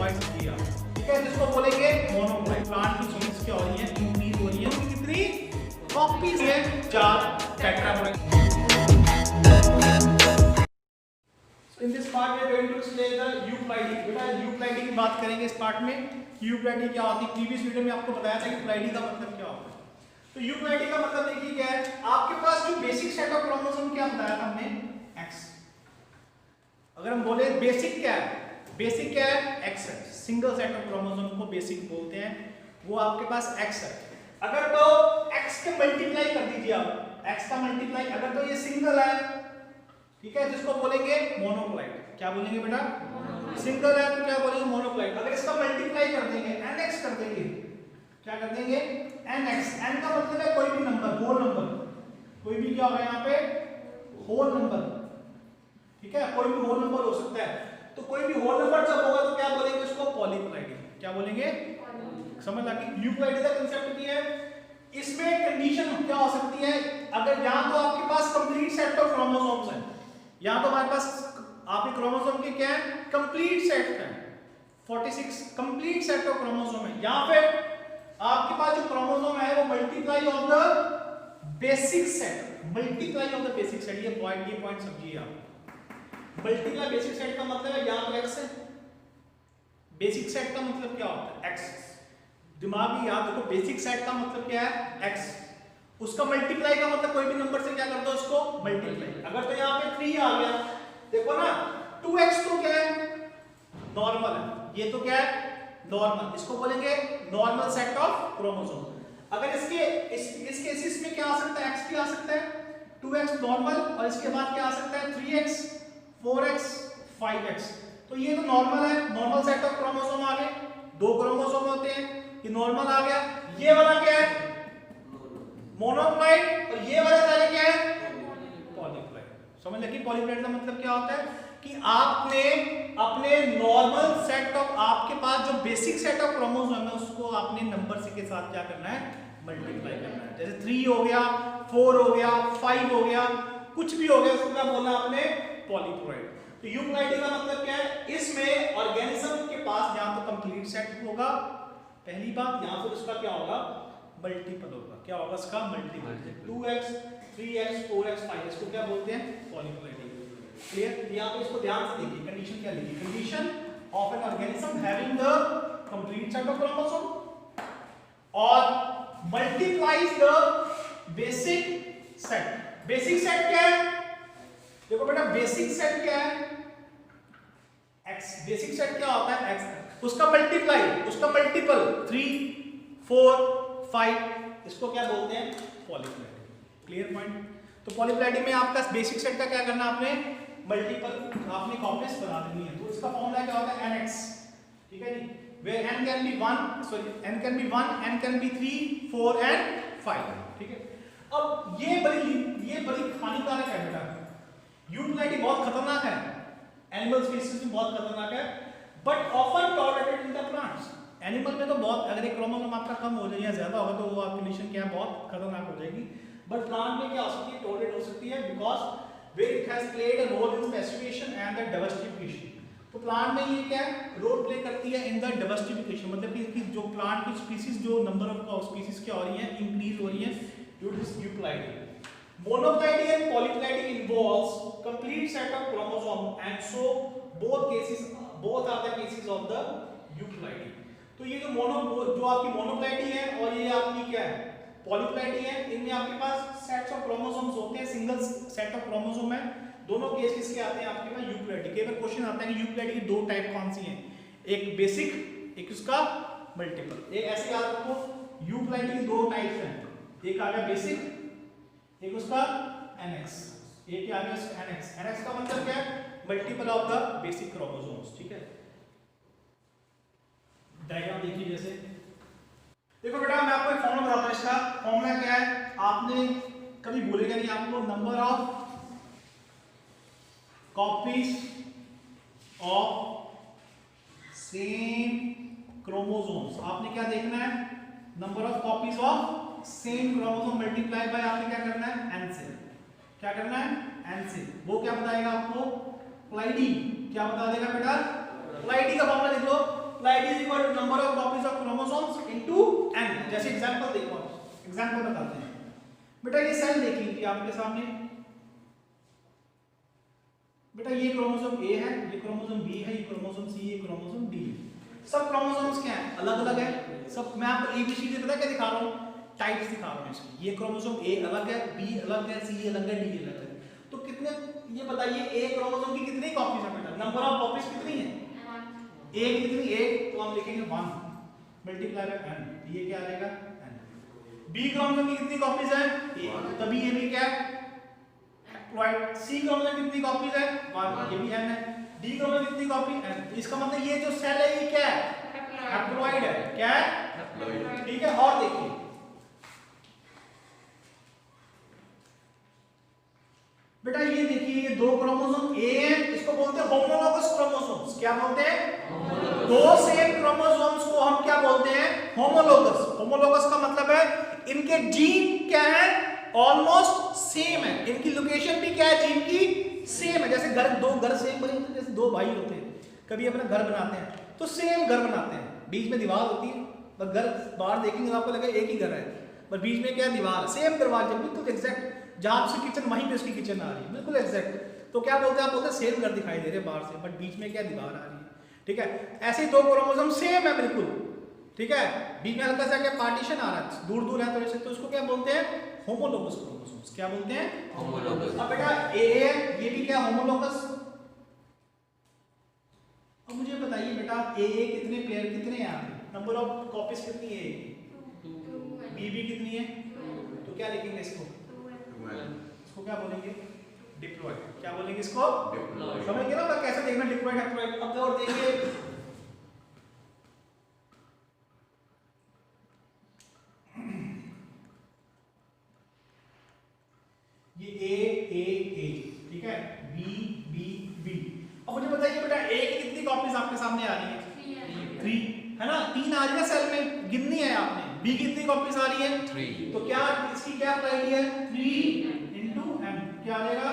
मोनोक्लाइड किया, ठीक है, जिसको बोलेंगे मोनोक्लाइड। प्लांट की चेन्स क्या हो रही है, इंक्रीज हो रही है, कितनी कॉपीज है, 4 टेट्रामेराइड। In this part we are going to explain the यूक्लाइडी। बेटा यूक्लाइडी की बात करेंगे इस पार्ट में। यूक्लाइडी क्या होती है, प्रीवियस वीडियो में आपको बताया था कि यूक्लाइडी का मतलब क्या होता है। तो यूक्लाइडी का मतलब देखिए क्या है, आपके पास जो बेसिक सेट ऑफ क्रोमोसोम क्या बताया था हमने, एक्स। अगर हम बोले बेसिक क्या है, बेसिक क्या है, एक्स है। सिंगल सेट ऑफ क्रोमोसोम को बेसिक बोलते हैं, वो आपके पास एक्स है। अगर तो एक्स के मल्टीप्लाई कर दीजिए आप, एक्स का मल्टीप्लाई, अगर तो ये सिंगल है, ठीक है, जिसको बोलेंगे मोनोक्लाइड। क्या बोलेंगे बेटा, सिंगल है तो क्या बोलेंगे, मोनोक्लाइड। अगर इसका मल्टीप्लाई कर देंगे, nx कर देंगे, क्या कर देंगे, nx। n का मतलब है कोई भी नंबर, होल नंबर, कोई भी क्या होगा यहाँ पे, होल नंबर, ठीक है, कोई भी होल नंबर हो सकता है। तो कोई भी होल नंबर जब होगा तो क्या बोलेंगे उसको, पॉलीक्लाइडी। क्या बोलेंगे, समझ लगी। यूक्लाइडी का कांसेप्ट क्या है, इसमें कंडीशन क्या हो सकती है, अगर यहां तो आपके पास कंप्लीट सेट ऑफ क्रोमोसोम्स है, यहां तो हमारे पास आपके क्रोमोसोम के क्या है, कंप्लीट सेट है, 46 कंप्लीट सेट ऑफ क्रोमोसोम है। यहां पे आपके पास जो क्रोमोसोम है वो multiply of the basic set, multiply of the basic set. ये पॉइंट समझिए आप। मल्टीप्लाई बेसिक सेट का मतलब है यहां तो x है, बेसिक सेट का मतलब क्या होता है, x। दिमाग में याद रखो, बेसिक सेट का मतलब क्या है, x। उसका मल्टीप्लाई का मतलब कोई भी नंबर से क्या कर दो, उसको मल्टीप्लाई। अगर तो यहाँ पे 3 आ गया, देखो ना, 2x तो क्या है, नॉर्मल है, ये तो क्या है, नॉर्मल, इसको बोलेंगे नॉर्मल सेट ऑफ क्रोमोसोम। अगर इस केसेस में क्या आ सकता है, x भी आ सकता है, 2x नॉर्मल, और इसके बाद क्या आ सकता है, 3x, 4x, 5x। तो ये तो नॉर्मल है, नॉर्मल सेट ऑफ क्रोमोसोम आ गए। 2 क्रोमोसोम होते हैं, ये नॉर्मल आ गया। ये वाला क्या है, मोनोक्लाइड, और ये वाला सारे क्या है, पॉलीक्लाइड। समझ लगी। पॉलीक्लाइड का मतलब क्या होता है कि आपने अपने नॉर्मल सेट ऑफ, आपके पास जो बेसिक सेट ऑफ क्रोमोसोम है उसको आपने नंबर के साथ क्या करना है, मल्टीप्लाई करना है। जैसे 3 हो गया, 4 हो गया, 5 हो गया, कुछ भी हो गया, उसको क्या बोलना आपने, पॉलीक्लाइड। तो यूक्लाइडी का मतलब क्या है, इसमें ऑर्गेनिज्म के पास या तो कंप्लीट सेट होगा, पहली बात, या फिर उसका क्या होगा, मल्टीपल होगा। क्या होगा उसका, multiple. 2x, 3x, 4x, 5x को क्या बोलते हैं, पॉलीक्लाइडी। क्लियर। यहाँ पे इसको ध्यान से देखिए, कंडीशन क्या लिखी, condition of an organism having the complete set of chromosome और multiplies the basic set. Basic set क्या है, देखो बेटा, बेसिक सेट क्या है, x। बेसिक सेट क्या होता है, x। उसका मल्टीप्लाई, उसका मल्टीपल, 3, 4, 5, इसको क्या बोलते हैं, पॉलीप्लाइडी। Clear point. तो पॉलीप्लाइडी में आपका बेसिक सेट का क्या करना, आपने मल्टीपल, आपने कॉम्प्लेक्स बना देनी है। तो इसका फॉर्मूला क्या होता है, nx, ठीक है जी, where n can be 1, sorry, n can be 1, n can be 3, 4 and 5, ठीक है। अब ये बड़ी हानिकारक है बेटा, यूक्लाइडी बहुत खतरनाक है, एनिमल स्पीशीज में बहुत खतरनाक है, but often tolerated in the plants. Animal में तो बहुत, अगर एक क्रोमोसोम आपका कम हो जाए या ज्यादा होगा तो वो आपकी कंडीशन क्या है, बहुत खतरनाक हो जाएगी। बट प्लांट में क्या हो सकती है, टॉलरेट हो सकती है, because where it has played a role in specification and the diversification. तो प्लांट में ये क्या रोल प्ले करती है, इन द डाइवर्सिफिकेशन, मतलब कि जो प्लांट की स्पीशीज, जो नंबर ऑफ स्पीशीज क्या हो रही है, इंक्रीज हो रही है due to this euploidy. Monoclady and polyclady involves complete set of chromosome and so both are the cases of the euclidy। तो ये जो आपकी मोनोक्लाइडी है और ये आपकी क्या है, पॉलीक्लाइडी है, इनमें आपके पास सेट्स ऑफ क्रोमोसोम्स होते हैं, सिंगल सेट ऑफ क्रोमोसोम है। दोनों केस किसके आते हैं आपके पास, यूक्लाइडी के। अगर क्वेश्चन आता है कि यूक्लाइडी की 2 टाइप कौन सी हैं, एक बेसिक, एक उसका मल्टीपल। एक ऐसे याद रखो, यूक्लाइडी की 2 टाइप्स हैं, एक आ गया बेसिक, एक उसका nx, एक क्या आ गया nx। nx का मतलब क्या है, multiple of the basic chromosomes, ठीक है। डायग्राम देखिए, जैसे देखो बेटा, मैं आपको एक फॉर्मूला बताता हूं। इसका फॉर्मूला क्या है, आपने कभी भूलेगा नहीं आपको, number of copies of same chromosomes. आपने क्या देखना है, number of copies of same chromosome multiply by आपने क्या करना है, n से। क्या करना है, n से। वो क्या बताएगा आपको, क्लाइडी। क्या बता देगा बेटा, क्लाइडी का फॉर्मूला लिख लो, ploidy is equal to number of copies of chromosomes into n। जैसे एग्जांपल देखो, एग्जांपल बताते हैं। बेटा ये सेल देख लीजिए आपके सामने, बेटा ये क्रोमोसोम A है, ये क्रोमोसोम B है, ये क्रोमोसोम C, ये क्रोमोसोम D। सब क्रोमोसोम्स क्या हैं? अलग अलग है सब। मैं आपको ABCD पता क्या दिखा रहा हूँ? टाइप्स दिखा रहा हूँ इसकी। ये क्रोमोसोम A अलग है, B अलग है, C अलग है, D अलग है। तो कितने, ये बताइए A क्रोमोसोम की कितनी कॉपीज है बेटा? नंबर ऑफ कॉपीज कितनी है? A की कितनी? 1, तो हम लिखेंगे 1 मल्टीप्लाई बाय n, ये क्या आ जाएगा? n। B क्रोमोसोम की कितनी कॉपीज है? 1, तभी ये भी क्या है? हैप्लॉइड। C क्रोमोसोम की कितनी कॉपीज है? 1, ये भी n है। D क्रोमोसोम की कितनी कॉपी? n। तो इसका मतलब ये जो सेल है ये क्या है? हैप्लॉइड है। क्या है? हैप्लॉइड। ठीक है। और देखिए बेटा ये देखिए, ये दो क्रोमोसोम A है, इसको बोलते हैं होमोलोगस क्रोमोसोम्स। क्या बोलते हैं? दो सेम क्रोमोसोम्स को हम क्या बोलते हैं? होमोलोगस। होमोलोगस का मतलब है इनके जीन क्या है? ऑलमोस्ट सेम है। इनकी लोकेशन भी क्या है? जीन की सेम है। जैसे घर, दो घर सेम बने होते हैं, जैसे दो भाई होते हैं, कभी अपना घर बनाते हैं तो सेम घर बनाते हैं, बीच में दीवार होती है, पर घर बाहर देखेंगे तो आपको लगेगा एक ही घर है, पर बीच में क्या है? दीवार। सेम दरवाजे, बिल्कुल एग्जैक्ट। जहां से किचन वहीं पे उसकी किचन आ रही है, बिल्कुल एग्जैक्ट। तो क्या बोलते हैं? आप बोलते हैं सेम घर दिखाई दे रहे हैं बाहर से, बट बीच में क्या? दीवार आ रही है। ठीक है। ऐसे ही दो क्रोमोसोम सेम है बिल्कुल। ठीक है। बीच में हल्का सा क्या पार्टीशन आ रहा है, दूर दूर है थोड़े से, तो उसको क्या बोलते हैं? Homologous chromosomes. क्या बोलते हैं? होमोलोगस। अब बेटा ए है, ये भी क्या? होमोलोगस। अब मुझे बताइए बेटा ए कितने पेयर, कितने हैं यहाँ पे? नंबर ऑफ कॉपीज कितनी है? 2। बी कितनी है? 2। तो क्या लिखेंगे इसको? इसको क्या बोलेंगे? डिप्लॉयड। क्या बोलेंगे इसको? डिप्लॉयड। समझ गए ना कैसे देखना डिप्लॉयड हैप्लॉयड? अब और देखिए ये A, ठीक है, B। अब मुझे बताइए बेटा A की कितनी कॉपीज आपके सामने आ रही है? 3 है ना? 3 आ रही है सेल में, गिननी है आपने। B की कितनी कॉपीज आ रही है? 3। तो क्या इसकी क्या प्लाइडी है? 3 into n। क्या आ जाएगा?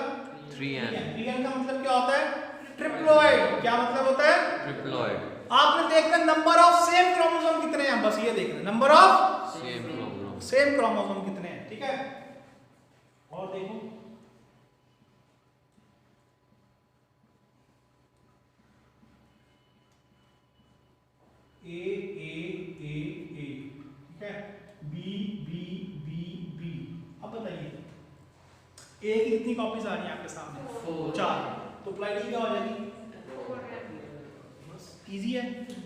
3n। 3n का मतलब क्या होता है? ट्रिप्लॉइड। क्या मतलब होता है? ट्रिप्लॉइड। आपने देखना नंबर ऑफ सेम क्रोमोसोम कितने हैं, बस ये देखना नंबर ऑफ सेम क्रोमोसोम कितने हैं। ठीक है। और देखो A, ठीक है, B। अब बताइए A की कितनी कॉपीज आ रही है आपके सामने? 4। तो प्लाइडी क्या हो जाएगी? बस इजी है।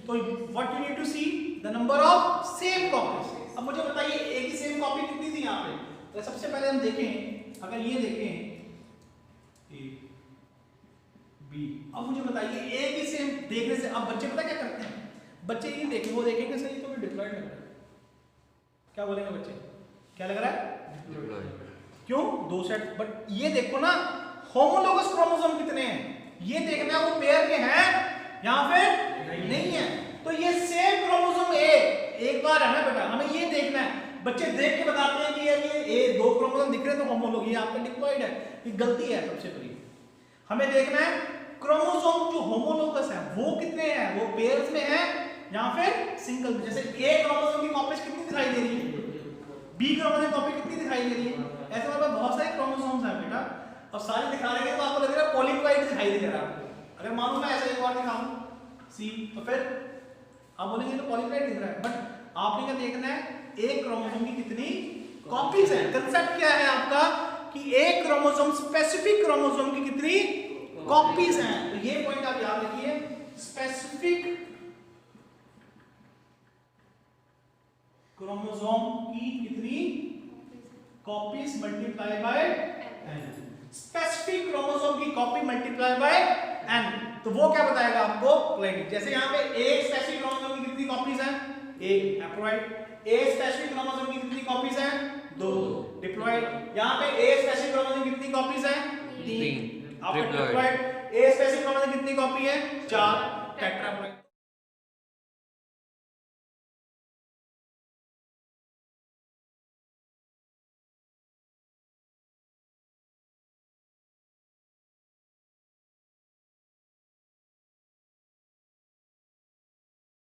तो what you need to see the number of same copies. अब मुझे बताइए A की सेम कॉपी कितनी थी यहाँ पे? तो सबसे पहले हम देखें, अगर ये देखें A, B। अब मुझे बताइए A की सेम देखने से, अब बच्चे पता क्या करते हैं? बच्चे ये देखें, वो देखेंगे सही तो भी डिप्लॉयड लग रहा है। क्या बोलेंगे बच्चे? क्या लग रहा है? डिप्लॉयड। क्यों? 2 सेट। बट ये देखो ना होमोलोगस क्रोमोसोम कितने हैं, ये देखना है वो पेयर के हैं यहाँ पे नहीं है। तो ये सेम क्रोमोसोम A एक बार है ना बेटा, हमें ये देखना है। बच्चे देख के बताते हैं कि यार ये 2 क्रोमोसोम दिख रहे हैं तो होमोलोग, ये आपका डिप्लॉयड है। ये गलती है सबसे बड़ी। हमें देखना है क्रोमोसोम जो होमोलोगस है वो कितने हैं, वो पेयर्स में है या फिर सिंगल में। जैसे A क्रोमोसोम की कॉपीज कितनी दिखाई दे रही है, B क्रोमोसोम की कॉपी कितनी दिखाई दे रही है। ऐसे हमारे पास बहुत सारे क्रोमोसोम्स हैं बेटा, और सारे दिखा रहे हैं तो आपको लग रहा है पॉलीप्लॉइड दिखाई दे रहा है। अगर मानो मैं ऐसा एक बार दिखाऊं C, तो फिर आप बोलेंगे तो पॉलीप्लॉइड दिख रहा है। बट आपने क्या देखना है एक क्रोमोसोम की कितनी कॉपीज है। कंसेप्ट क्या है आपका कि एक क्रोमोसोम, स्पेसिफिक क्रोमोसोम की कितनी कॉपीज हैं। तो ये पॉइंट आप याद रखिए, स्पेसिफिक क्रोमोसोम की कितनी copies multiply by n। Specific chromosome की कॉपी मल्टीप्लाई बाय n, तो वो क्या बताएगा आपको? प्लाइडी। जैसे यहाँ पे एक स्पेसिफिक क्रोमोसोम की कितनी कॉपीज हैं? 1 हैप्लॉइड। ए स्पेसिफिक क्रोमोसोम की कितनी कॉपीज हैं? 2 डिप्लॉइड। यहाँ पे ए स्पेसिफिक क्रोमोसोम की कितनी कॉपीज हैं? 3 डिप्लॉइड। ए स्पेसिफिक क्रोमोसोम की कितनी कॉपी है? 4 टेट्राप्लॉइड।